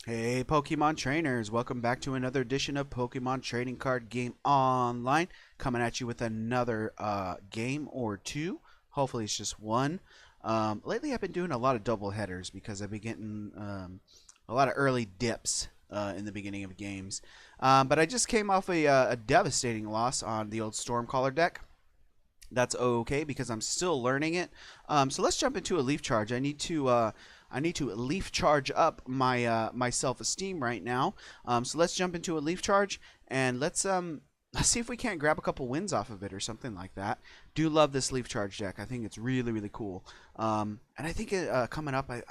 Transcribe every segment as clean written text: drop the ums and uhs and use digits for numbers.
Hey Pokemon trainers, welcome back to another edition of Pokemon Trading Card Game Online. Coming at you with another game or two. Hopefully it's just one. Lately I've been doing a lot of double headers because I've been getting a lot of early dips in the beginning of games. But I just came off a devastating loss on the old Stormcaller deck. That's okay because I'm still learning it. So let's jump into a Leaf Charge. I need to leaf charge up my self-esteem right now. So let's jump into a leaf charge and let's see if we can't grab a couple wins off of it or something like that. Do love this leaf charge deck. I think it's really cool. And I think coming up, I'm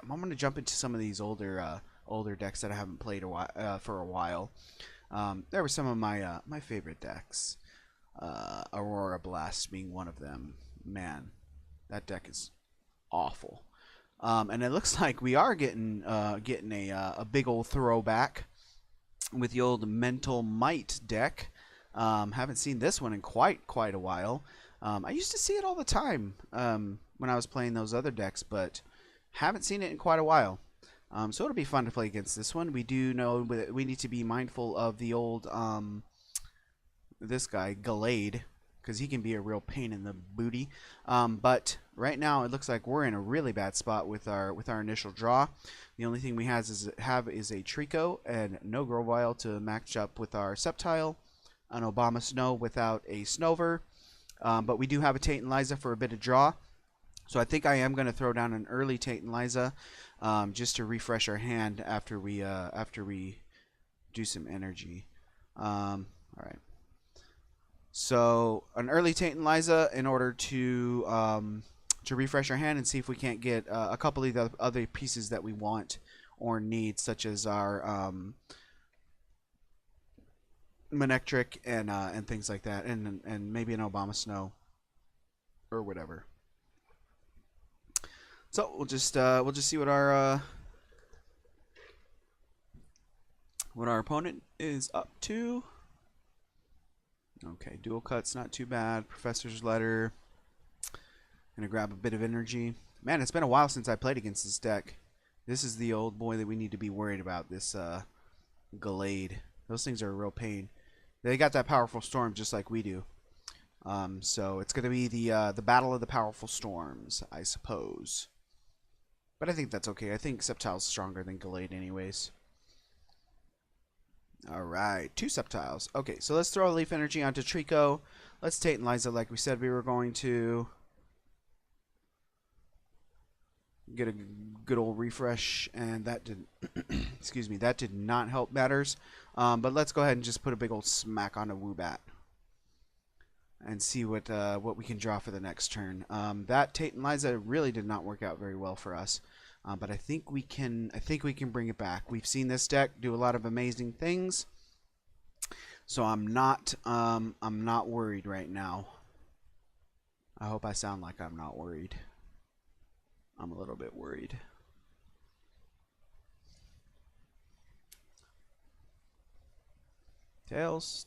going to jump into some of these older decks that I haven't played for a while. There were some of my favorite decks. Aurora Blast being one of them. Man, that deck is awful. And it looks like we are getting a big old throwback with the old Mental Might deck. Haven't seen this one in quite a while. I used to see it all the time when I was playing those other decks, but haven't seen it in quite a while. So it'll be fun to play against this one. We do know that we need to be mindful of the old this guy Gallade, because he can be a real pain in the booty. But right now it looks like we're in a really bad spot with our initial draw. The only thing we have is a Trico and no Grovyle to match up with our Sceptile, an Obama Snow without a Snover. But we do have a Tate and Liza for a bit of draw. So I think I am going to throw down an early Tate and Liza just to refresh our hand after we do some energy. All right. So an early Tate and Liza in order to refresh our hand and see if we can't get a couple of the other pieces that we want or need, such as our Manectric and things like that, and maybe an Obama Snow or whatever. So we'll just see what our opponent is up to. Okay, dual cut's not too bad. Professor's letter. Gonna grab a bit of energy. Man, it's been a while since I played against this deck. This is the old boy that we need to be worried about. This Gallade. Those things are a real pain. They got that powerful storm just like we do. So it's gonna be the battle of the powerful storms, I suppose. But I think that's okay. I think Sceptile's stronger than Gallade anyways. Alright, two Sceptiles. Okay, so let's throw a Leaf Energy onto Trico. Let's Tate and Liza like we said we were going to. Get a good old refresh, and that did excuse me, that did not help matters. But let's go ahead and just put a big old smack on a Woobat and see what we can draw for the next turn. That Tate and Liza really did not work out very well for us. But I think we can bring it back. We've seen this deck do a lot of amazing things, so I'm not worried right now. I hope I sound like I'm not worried. I'm a little bit worried. Tails,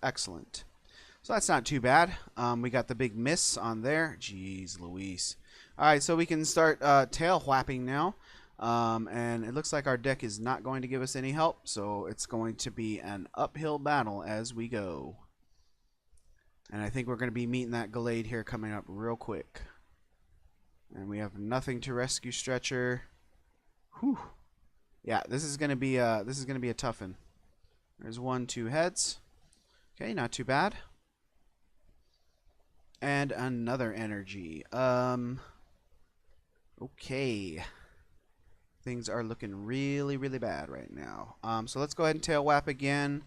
excellent. So that's not too bad. We got the big miss on there. Jeez Louise. Alright, so we can start tail whapping now. And it looks like our deck is not going to give us any help, so it's going to be an uphill battle as we go. And I think we're going to be meeting that Gallade here coming up real quick. And we have nothing to rescue Stretcher. Whew. Yeah, this is going to be a toughin'. There's 1, 2 heads. Okay, not too bad. And another energy. Okay. Things are looking really bad right now. So let's go ahead and tail whap again.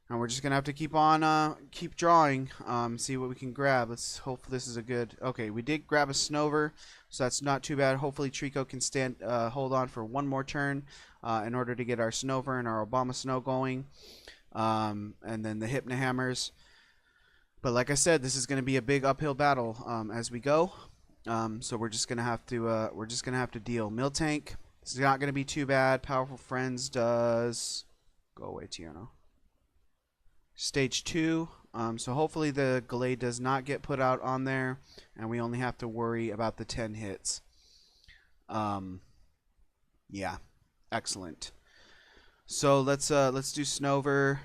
And we're just gonna have to keep on keep drawing. See what we can grab. Let's hope this is a good. Okay, we did grab a Snover, so that's not too bad. Hopefully Trico can hold on for one more turn in order to get our Snover and our Obama Snow going. And then the Hypnohammers. But like I said, this is going to be a big uphill battle as we go. So we're just gonna have to deal. Miltank. This is not going to be too bad. Powerful Friends does. Go away, Tierno. Stage 2. So hopefully the Gallade does not get put out on there, and we only have to worry about the 10 hits. Yeah. Excellent. So let's do Snover,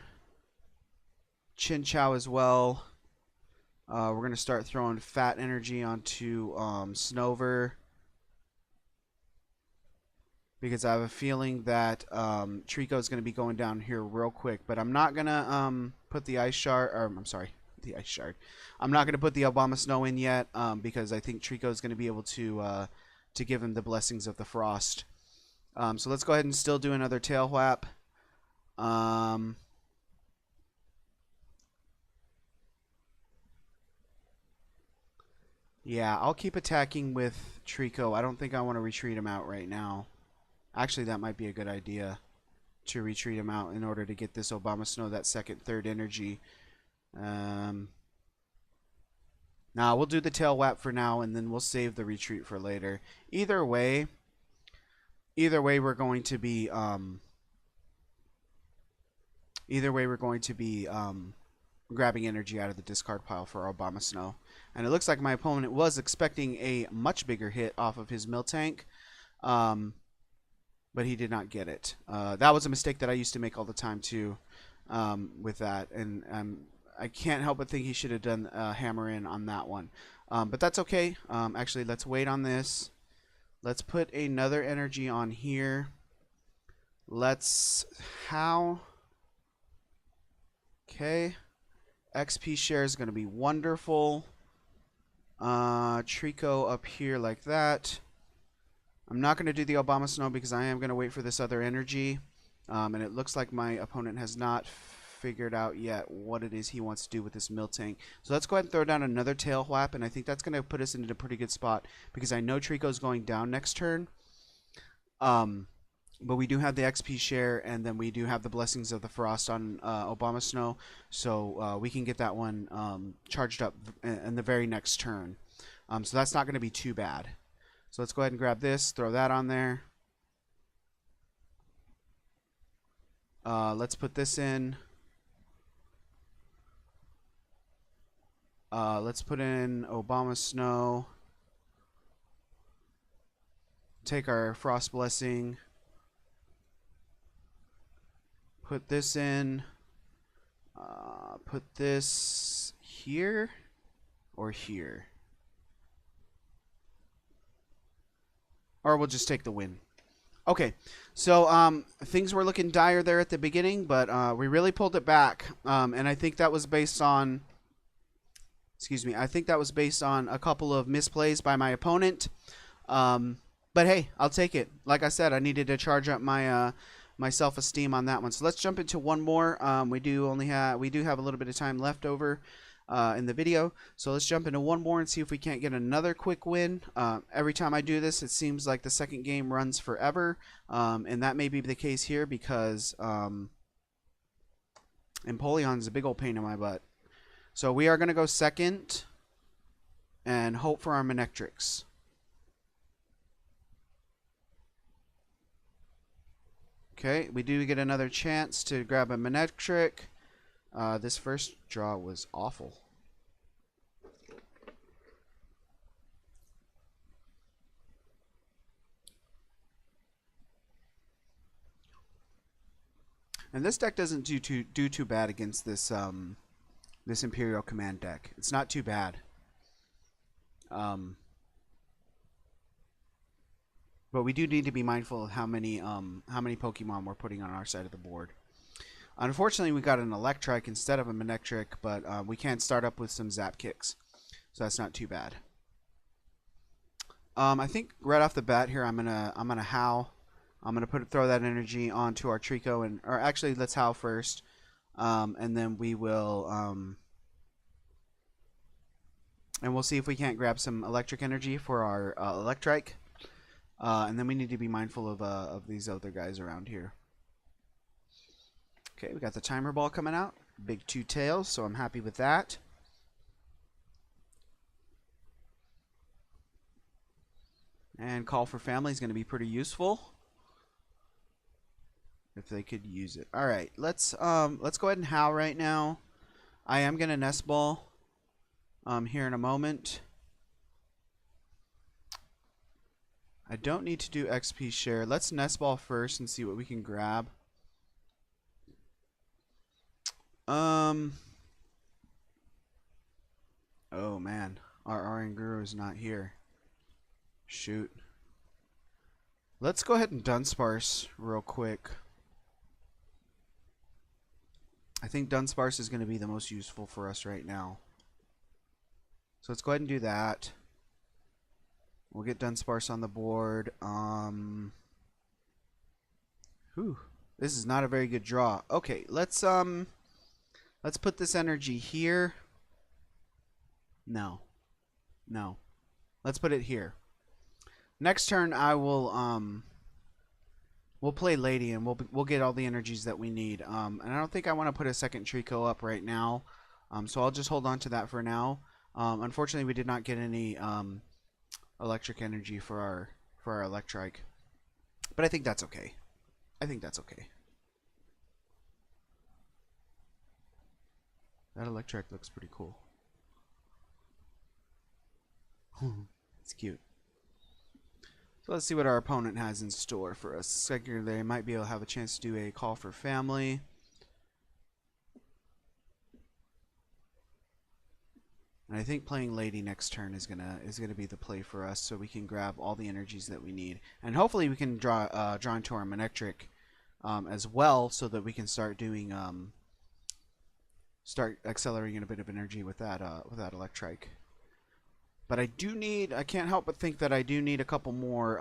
Chin Chow as well. We're gonna start throwing fat energy onto Snover because I have a feeling that Trico is gonna be going down here real quick. But I'm not gonna put the ice shard. Or I'm sorry, the ice shard. I'm not gonna put the Obama Snow in yet because I think Trico is gonna be able to give him the blessings of the frost. So let's go ahead and still do another tail whap. Yeah, I'll keep attacking with Trico. I don't think I want to retreat him out right now. Actually, that might be a good idea to retreat him out in order to get this Obama Snow that second, third energy. Now we'll do the tail whap for now, and then we'll save the retreat for later. Either way, we're going to be grabbing energy out of the discard pile for our Obama Snow. And it looks like my opponent was expecting a much bigger hit off of his Miltank, but he did not get it. That was a mistake that I used to make all the time too with that, and I can't help but think he should have done a hammer in on that one. But that's okay. Actually, let's wait on this. Let's put another energy on here. Let's how? Okay. XP share is going to be wonderful. Trico up here like that. I'm not going to do the Obama Snow because I am going to wait for this other energy. And it looks like my opponent has not figured out yet what it is he wants to do with this Miltank. So let's go ahead and throw down another tail whap, and I think that's going to put us into a pretty good spot because I know Trico's going down next turn. But we do have the XP share, and then we do have the blessings of the frost on Obama Snow, so we can get that one charged up in the very next turn. So that's not going to be too bad. So let's go ahead and grab this, throw that on there. Let's put this in. Let's put in Obama Snow. Take our frost blessing. Put this in. Put this here or here. Or we'll just take the win. Okay, so things were looking dire there at the beginning, but we really pulled it back. And I think that was based on, I think that was based on a couple of misplays by my opponent. But hey, I'll take it. Like I said, I needed to charge up my my self-esteem on that one. So let's jump into one more. We do have a little bit of time left over in the video, so let's jump into one more and see if we can't get another quick win. Every time I do this, it seems like the second game runs forever, and that may be the case here because Empoleon's a big old pain in my butt. So we are going to go second and hope for our Manectrics. Okay, we do get another chance to grab a Manectric. This first draw was awful. And this deck doesn't do too bad against this this Imperial Command deck. It's not too bad. But we do need to be mindful of how many Pokemon we're putting on our side of the board. Unfortunately, we got an Electrike instead of a Manectric, but we can start up with some Zap Kicks, so that's not too bad. I think right off the bat here, I'm gonna Howl. I'm gonna throw that energy onto our Trico, or actually, let's Howl first, and then we will and we'll see if we can't grab some electric energy for our Electrike. And then we need to be mindful of these other guys around here. Okay, we got the timer ball coming out. Big 2 tails, so I'm happy with that. And Call for Family is going to be pretty useful if they could use it. All right, let's go ahead and Howl right now. I am going to Nest Ball here in a moment. I don't need to do XP share. Let's nest ball first and see what we can grab. Oh man, our Aryan Guru is not here. Shoot. Let's go ahead and Dunsparce real quick. I think Dunsparce is going to be the most useful for us right now. So let's go ahead and do that. We'll get Dunsparce on the board. This is not a very good draw. Okay, let's put this energy here. No. Let's put it here. Next turn I will we'll play Lady and we'll get all the energies that we need. And I don't think I want to put a second Trico up right now. So I'll just hold on to that for now. Unfortunately, we did not get any electric energy for our Electrike, but I think that's okay. That Electrike looks pretty cool. It's cute. So let's see what our opponent has in store for us. They might be able to have a chance to do a call for family. And I think playing Lady next turn is gonna be the play for us, so we can grab all the energies that we need, and hopefully we can draw into our Manectric as well, so that we can start doing start accelerating a bit of energy with that Electrike. But I can't help but think that I do need a couple more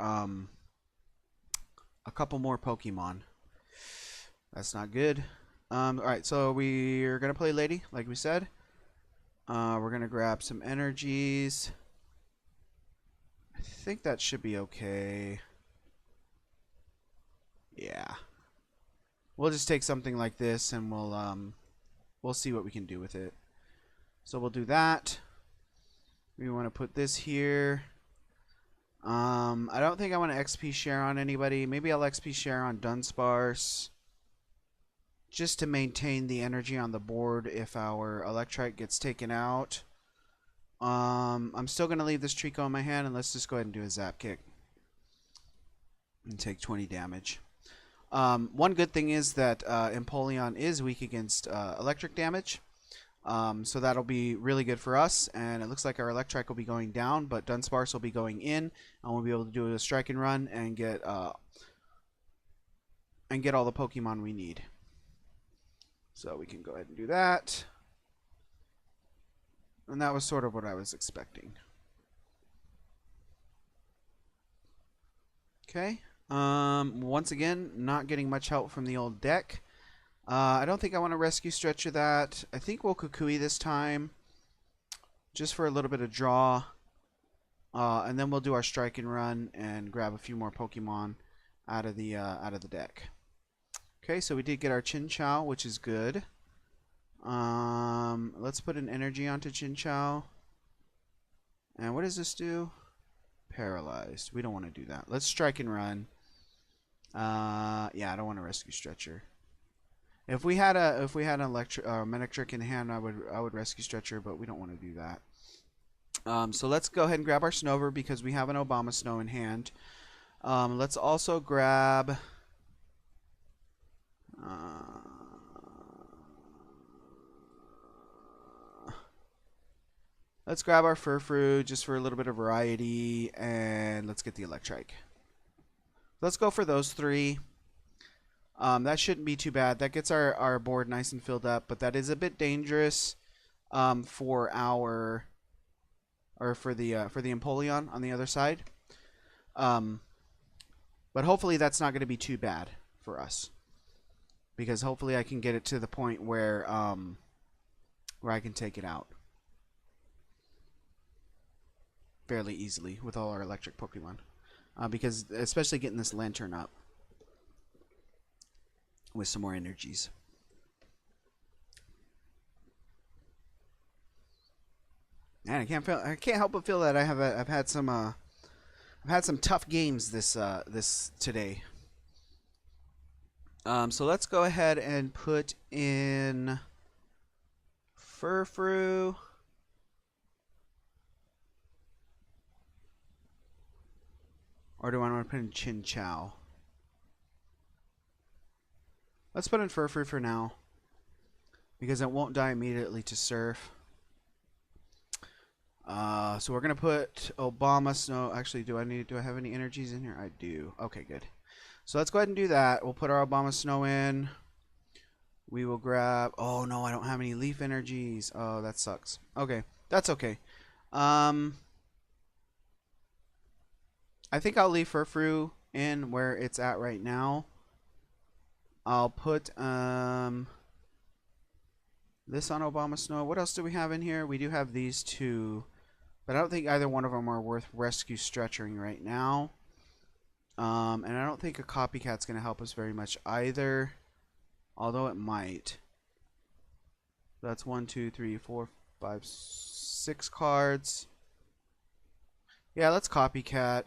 Pokemon. That's not good. All right, so we're gonna play Lady, like we said. We're going to grab some energies. I think that should be okay. Yeah. We'll just take something like this and we'll see what we can do with it. So we'll do that. We want to put this here. I don't think I want to XP share on anybody. Maybe I'll XP share on Dunsparce, just to maintain the energy on the board if our Electrike gets taken out. I'm still going to leave this Trico in my hand, and let's just go ahead and do a Zap Kick and take 20 damage. One good thing is that Empoleon is weak against electric damage, so that'll be really good for us. And it looks like our Electrike will be going down, but Dunsparce will be going in, and we'll be able to do a strike and run and get all the Pokemon we need. So we can go ahead and do that. And that was sort of what I was expecting. Okay. Once again, not getting much help from the old deck. I don't think I want to Rescue Stretcher that. I think we'll Kukui this time, just for a little bit of draw. And then we'll do our strike and run and grab a few more Pokemon out of the deck. Okay, so we did get our Chinchou, which is good. Let's put an energy onto Chinchou. And what does this do? Paralyzed. We don't want to do that. Let's strike and run. Yeah, I don't want a Rescue Stretcher. If we had an Manectric in hand, I would Rescue Stretcher, but we don't want to do that. So let's go ahead and grab our Snover because we have an Obama Snow in hand. Let's also grab. Let's grab our Furfrou just for a little bit of variety, and let's get the Electrike. Let's go for those three. That shouldn't be too bad. That gets our board nice and filled up, but that is a bit dangerous for the Empoleon on the other side. But hopefully that's not going to be too bad for us, because hopefully I can get it to the point where I can take it out fairly easily with all our electric Pokemon. Because especially getting this Lantern up with some more energies. Man, I can't help but feel that I've had some tough games this today. So let's go ahead and put in Furfrou. Or do I want to put in Chin Chow? Let's put in Furfrou for now, because it won't die immediately to Surf. So we're gonna put Obama Snow. Actually, do I have any energies in here? I do. Okay, good. So let's go ahead and do that. We'll put our Obama Snow in. We will grab. Oh no, I don't have any leaf energies. Oh, that sucks. Okay, that's okay. I think I'll leave Furfrou in where it's at right now. I'll put this on Obama Snow. What else do we have in here? We do have these two, but I don't think either one of them are worth rescue stretching right now. And I don't think a copycat's going to help us very much either, although it might. That's 1, 2, 3, 4, 5, 6 cards. Yeah, let's copycat.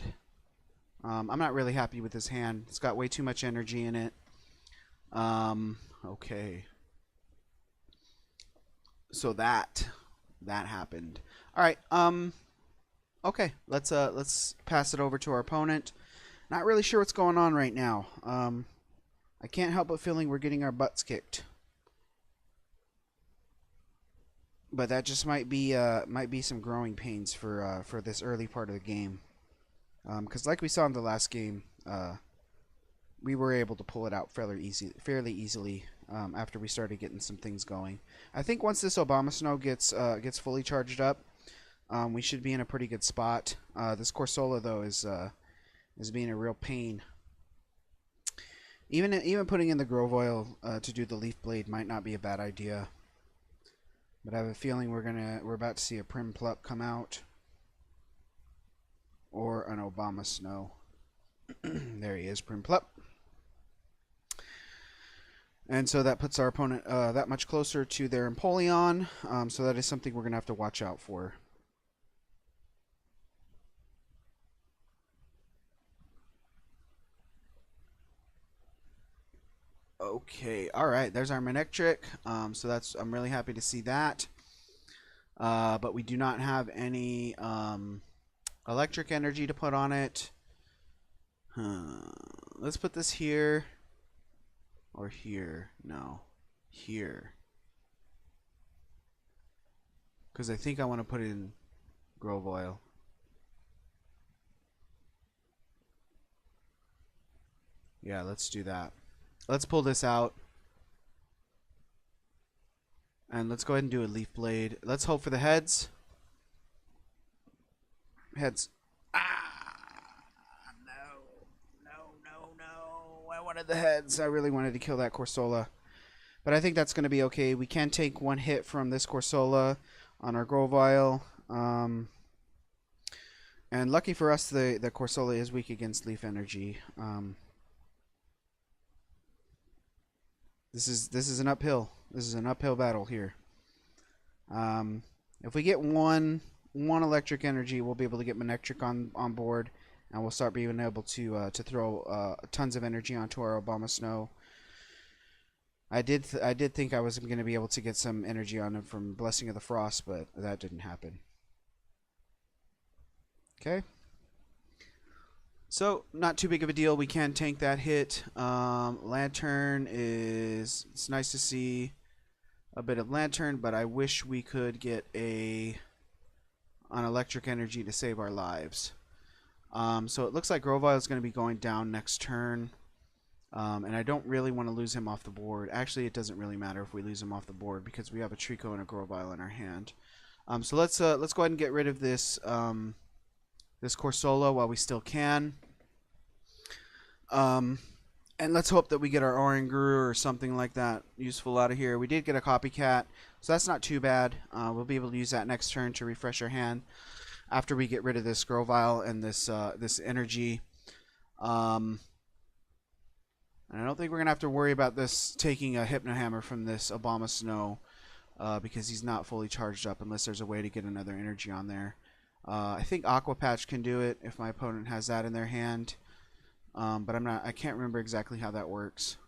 I'm not really happy with this hand. It's got way too much energy in it. Okay. So that happened. All right. Okay. Let's pass it over to our opponent. Not really sure what's going on right now. I can't help but feeling we're getting our butts kicked. But that just might be some growing pains for this early part of the game. Because like we saw in the last game, we were able to pull it out fairly easily after we started getting some things going. I think once this Obama Snow gets fully charged up, we should be in a pretty good spot. This Corsola though is being a real pain. Even putting in the Grove Oil to do the Leaf Blade might not be a bad idea. But I have a feeling we're about to see a Primplup come out. Or an Obama Snow. There he is, Primplup. And so that puts our opponent that much closer to their Empoleon. So that is something we're going to have to watch out for. Okay, all right. There's our Manectric. So I'm really happy to see that. But we do not have any electric energy to put on it. Let's put this here. Or here. No. Here. Because I think I want to put it in Grove Oil. Yeah, let's do that. Let's pull this out. And let's go ahead and do a Leaf Blade. Let's hope for the heads. Heads. No. I wanted the heads. I really wanted to kill that Corsola. But I think that's going to be okay. We can take one hit from this Corsola on our Grovile. And lucky for us, the Corsola is weak against Leaf Energy. This is an uphill. This is an uphill battle here. If we get one electric energy, we'll be able to get Manectric on board, and we'll start being able to throw tons of energy onto our Obama Snow. I did think I was going to be able to get some energy on him from Blessing of the Frost, but that didn't happen. Okay. So, not too big of a deal. We can tank that hit. Lantern it's nice to see a bit of Lantern, but I wish we could get an electric energy to save our lives. So it looks like Grovile is going to be going down next turn. And I don't really want to lose him off the board. Actually, it doesn't really matter if we lose him off the board because we have a Trico and a Grovile in our hand. So let's go ahead and get rid of this this Corsola while we still can. And let's hope that we get our Oranguru or something like that useful out of here. We did get a Copycat, so that's not too bad. We'll be able to use that next turn to refresh our hand after we get rid of this Grovile and this this energy. And I don't think we're gonna have to worry about this taking a Hypno Hammer from this Obama Snow because he's not fully charged up unless there's a way to get another energy on there. I think Aqua Patch can do it if my opponent has that in their hand, but I can't remember exactly how that works.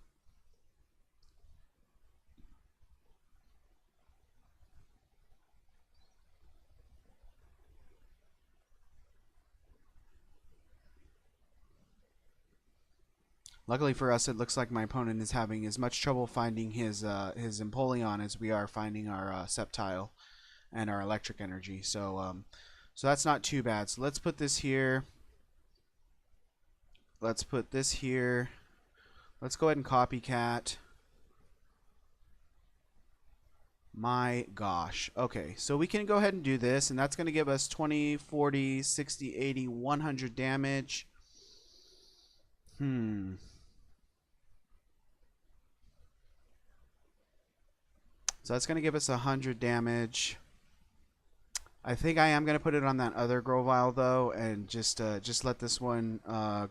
Luckily for us, it looks like my opponent is having as much trouble finding his Empoleon as we are finding our Sceptile and our electric energy. So that's not too bad. So let's put this here. Let's put this here. Let's go ahead and copycat. My gosh. Okay, so we can go ahead and do this, and that's going to give us 20, 40, 60, 80, 100 damage. So that's going to give us 100 damage. I think I am going to put it on that other Grovyle, though, and just let this one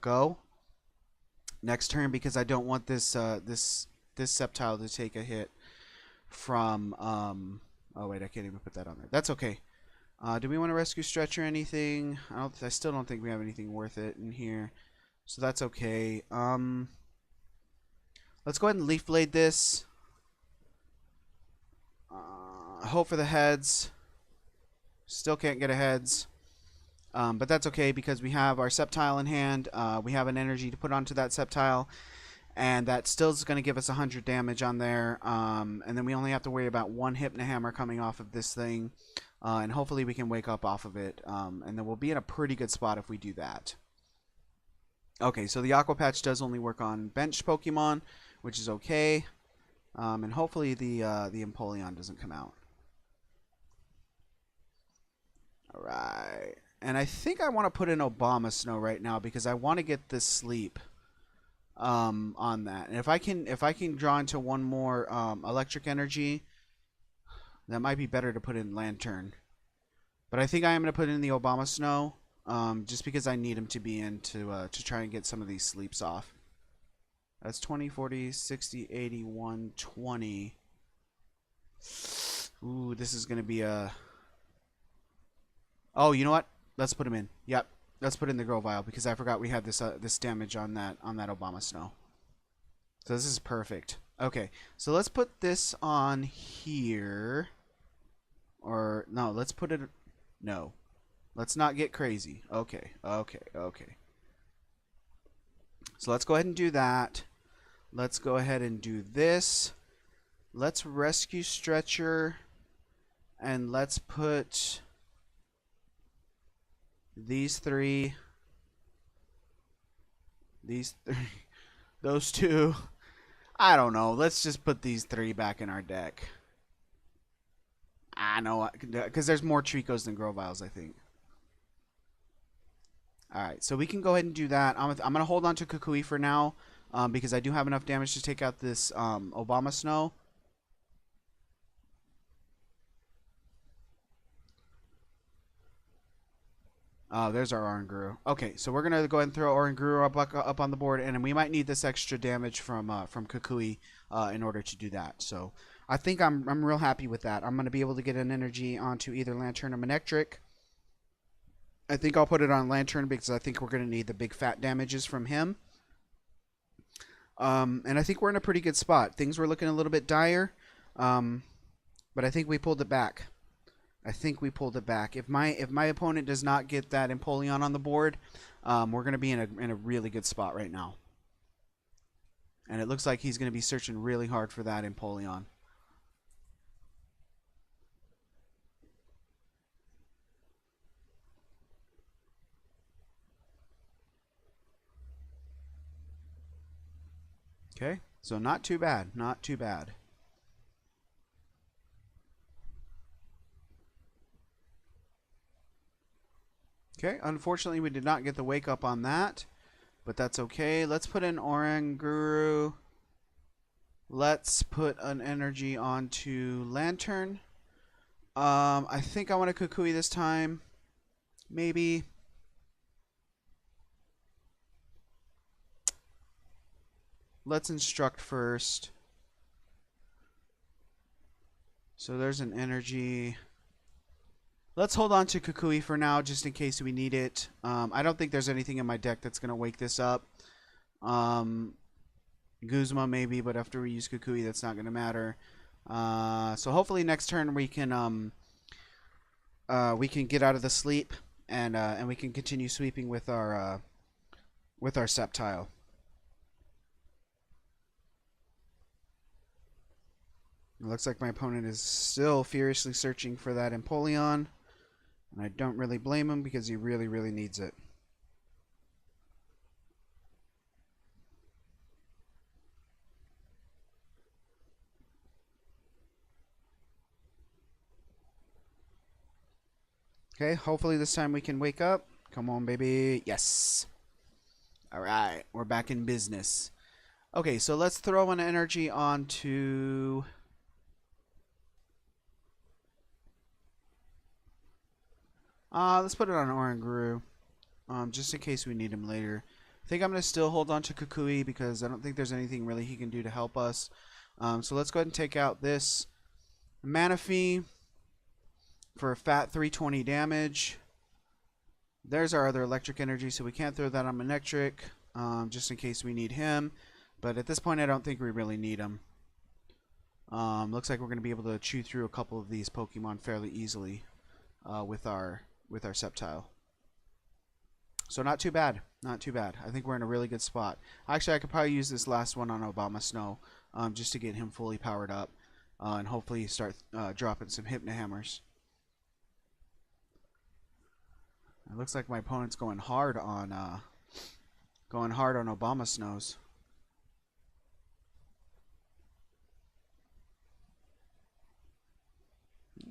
go next turn, because I don't want this this Sceptile to take a hit from oh wait, I can't even put that on there. That's okay. Do we want to rescue stretch or anything? I still don't think we have anything worth it in here, so that's okay. Let's go ahead and Leaf Blade this. Hope for the heads. Still can't get a heads. But that's okay, because we have our Sceptile in hand. We have an energy to put onto that Sceptile, and that still is going to give us 100 damage on there. And then we only have to worry about one Hypnohammer coming off of this thing, and hopefully we can wake up off of it. And then we'll be in a pretty good spot if we do that. Okay, so the Aqua Patch does only work on bench Pokemon, which is okay. And hopefully the Empoleon doesn't come out. Alright. And I think I want to put in Obama Snow right now, because I want to get this sleep on that. And if I can draw into one more electric energy, that might be better to put in Lantern. But I think I am going to put in the Obama Snow, just because I need him to be in to try and get some of these sleeps off. That's 20, 40, 60, 80, 120. Ooh, this is going to be a... Oh, you know what? Let's put him in. Yep. Let's put in the Grovyle, because I forgot we had this this damage on that Obama Snow. So this is perfect. Okay, so let's put this on here. Or no, let's put it... No. Let's not get crazy. Okay, okay, okay. So let's go ahead and do that. Let's go ahead and do this. Let's rescue Stretcher. And let's put these three. These three. Those two. I don't know. Let's just put these three back in our deck. I know, because there's more Tricos than Groviles, I think. Alright, so we can go ahead and do that. I'm going to hold on to Kukui for now, because I do have enough damage to take out this Obama Snow. There's our Oranguru. Okay, so we're going to go ahead and throw Oranguru up on the board, and we might need this extra damage from Kukui in order to do that. So I think I'm real happy with that. I'm going to be able to get an energy onto either Lantern or Manectric. I think I'll put it on Lantern, because I think we're going to need the big fat damages from him. And I think we're in a pretty good spot. Things were looking a little bit dire, but I think we pulled it back. I think we pulled it back. If my opponent does not get that Empoleon on the board, we're going to be in a really good spot right now. And it looks like he's going to be searching really hard for that Empoleon. Okay, so not too bad, not too bad. Okay, unfortunately we did not get the wake up on that, but that's okay. Let's put in Oranguru. Let's put an energy onto Lantern. I think I want a Kukui this time. Maybe. Let's instruct first. So there's an energy. Let's hold on to Kukui for now, just in case we need it. I don't think there's anything in my deck that's going to wake this up. Guzma maybe, but after we use Kukui, that's not going to matter. So hopefully next turn we can get out of the sleep, and we can continue sweeping with our Sceptile. It looks like my opponent is still furiously searching for that Empoleon. And I don't really blame him because he really, really needs it. Okay, hopefully this time we can wake up. Come on, baby. Yes. All right, we're back in business. Okay, so let's throw an energy onto... let's put it on Oranguru, just in case we need him later. I think I'm going to still hold on to Kukui because I don't think there's anything really he can do to help us. So let's go ahead and take out this Manaphy for a fat 320 damage. There's our other electric energy, so we can't throw that on Manectric, just in case we need him. But at this point, I don't think we really need him. Looks like we're going to be able to chew through a couple of these Pokemon fairly easily with our Sceptile. So not too bad. Not too bad. I think we're in a really good spot. Actually, I could probably use this last one on Obama Snow just to get him fully powered up and hopefully start dropping some Hypnohammers. It looks like my opponent's going hard on Obama Snows.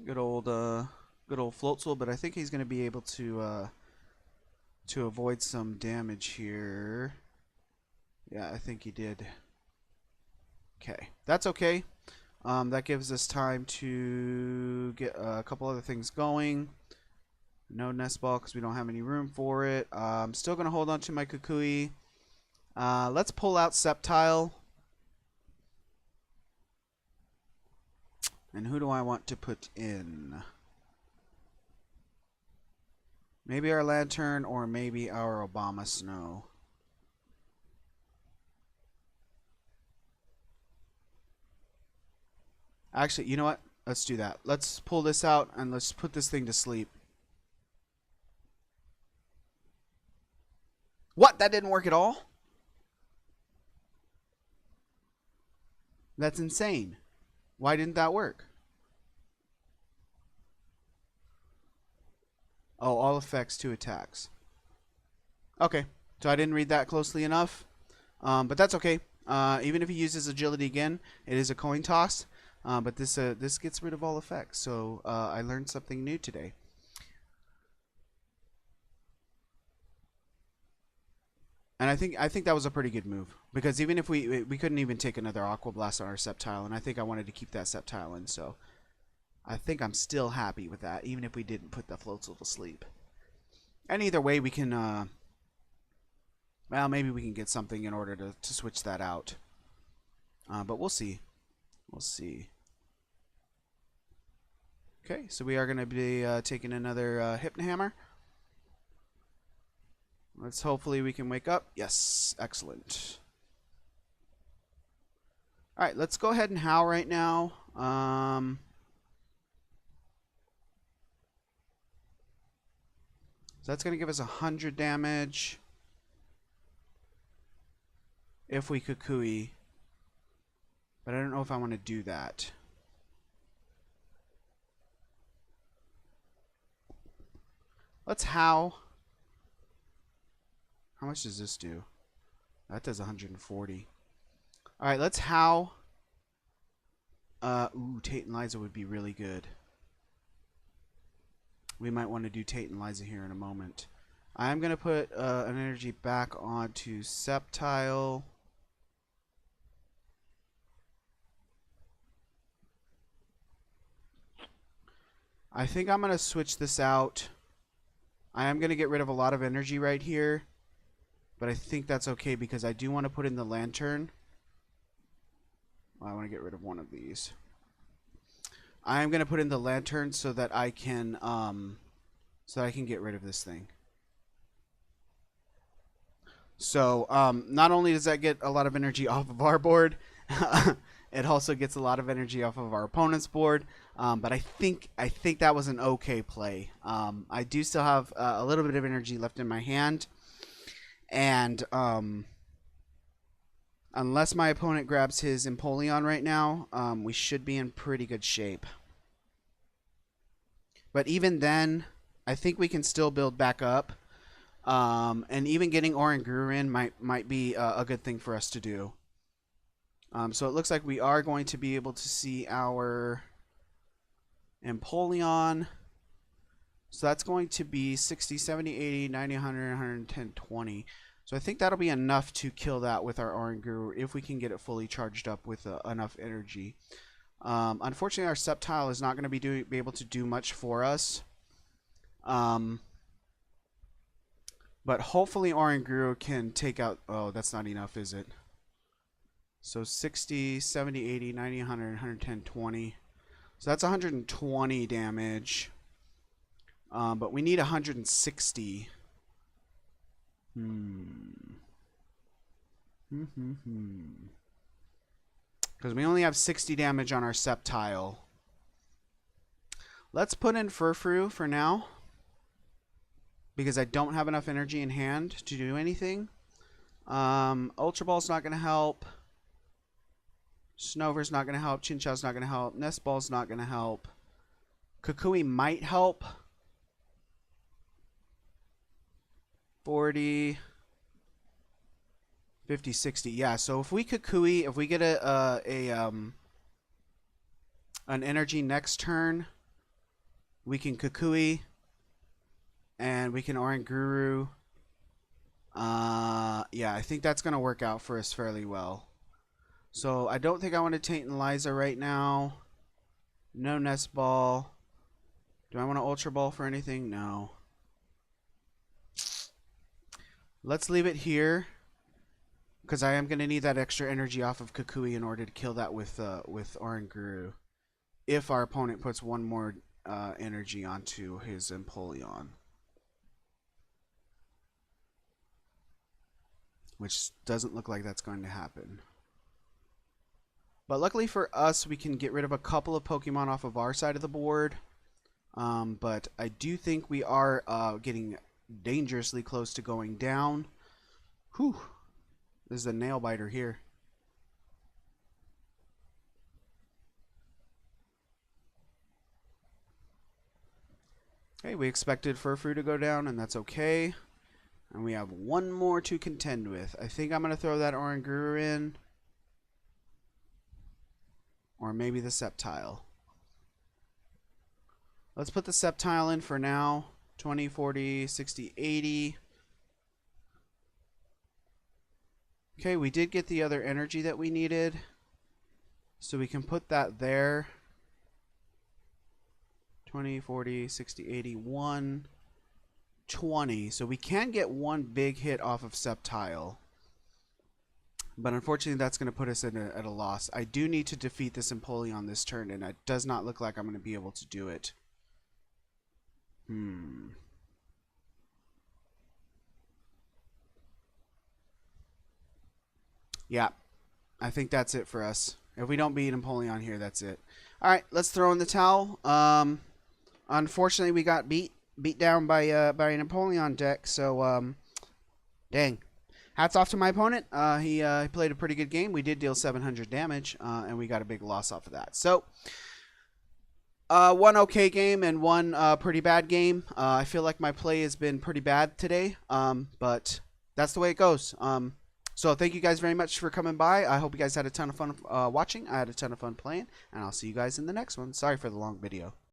Good old Floatzel, but I think he's going to be able to avoid some damage here. Yeah, I think he did. Okay, that's okay. That gives us time to get a couple other things going. No Nest Ball because we don't have any room for it. I'm still going to hold on to my Kukui. Let's pull out Sceptile. And who do I want to put in? Maybe our Lantern or maybe our Obama Snow. Actually, you know what? Let's do that. Let's pull this out and let's put this thing to sleep. What? That didn't work at all? That's insane. Why didn't that work? Oh, all effects, 2 attacks. Okay, so I didn't read that closely enough. But that's okay. Even if he uses agility again, it is a coin toss. But this gets rid of all effects. So I learned something new today. And I think that was a pretty good move because even if we couldn't even take another Aqua Blast on our Sceptile, and I think I wanted to keep that Sceptile in, so I think I'm still happy with that, even if we didn't put the Floatzel to sleep. And either way, we can, well, maybe we can get something in order to switch that out. But we'll see. We'll see. Okay, so we are going to be taking another Hypnohammer. Let's hopefully we can wake up. Yes, excellent. All right, let's go ahead and howl right now. So that's going to give us 100 damage if we Kukui. But I don't know if I want to do that. Let's howl. How much does this do? That does 140. All right, let's howl. Ooh, Tate and Liza would be really good. We might want to do Tate and Liza here in a moment. I'm going to put an energy back onto Sceptile. I think I'm going to switch this out. I am going to get rid of a lot of energy right here. But I think that's okay because I do want to put in the Lantern. I want to get rid of one of these. I am going to put in the Lantern so that I can get rid of this thing. So not only does that get a lot of energy off of our board, it also gets a lot of energy off of our opponent's board. But I think that was an okay play. I do still have a little bit of energy left in my hand. And Unless my opponent grabs his Empoleon right now, we should be in pretty good shape. But even then, I think we can still build back up. And even getting Oranguru in might be a good thing for us to do. So it looks like we are going to be able to see our Empoleon. So that's going to be 60, 70, 80, 90, 100, 110, 20. So I think that'll be enough to kill that with our Oranguru if we can get it fully charged up with enough energy. Unfortunately, our Sceptile is not going to be able to do much for us. But hopefully Oranguru can take out... Oh, that's not enough, is it? So 60, 70, 80, 90, 100, 110, 20. So that's 120 damage. But we need 160. Because we only have 60 damage on our Sceptile. Let's put in Furfrou for now. Because I don't have enough energy in hand to do anything. Ultra Ball's not going to help. Snover's not going to help. Chinchou's not going to help. Nest Ball's not going to help. Kukui might help. 40, 50, 60. Yeah, so if we Kukui, if we get an energy next turn, we can Kukui and we can Oranguru. Yeah, I think that's going to work out for us fairly well. So I don't think I want to Tantalizer right now. No Nest Ball. Do I want to Ultra Ball for anything? No. Let's leave it here, because I am going to need that extra energy off of Kukui in order to kill that with Oranguru. If our opponent puts one more energy onto his Empoleon. Which doesn't look like that's going to happen. But luckily for us, we can get rid of a couple of Pokemon off of our side of the board. But I do think we are getting dangerously close to going down. Whew. This is a nail biter here. Okay, we expected Furfrou to go down, and that's okay. And we have one more to contend with. I think I'm going to throw that Oranguru in. Or maybe the Sceptile. Let's put the Sceptile in for now. 20, 40, 60, 80. Okay, we did get the other energy that we needed. So we can put that there. 20, 40, 60, 80, 1, 20. So we can get one big hit off of Sceptile. But unfortunately, that's going to put us at a loss. I do need to defeat this Empoleon this turn, and it does not look like I'm going to be able to do it. Yeah, I think that's it for us. If we don't beat Empoleon here, that's it. All right, let's throw in the towel. Unfortunately, we got beat down by an Empoleon deck. So, dang. Hats off to my opponent. He played a pretty good game. We did deal 700 damage, and we got a big loss off of that. So, one okay game and one pretty bad game. I feel like my play has been pretty bad today, but that's the way it goes. So thank you guys very much for coming by. I hope you guys had a ton of fun watching. I had a ton of fun playing, and I'll see you guys in the next one. Sorry for the long video.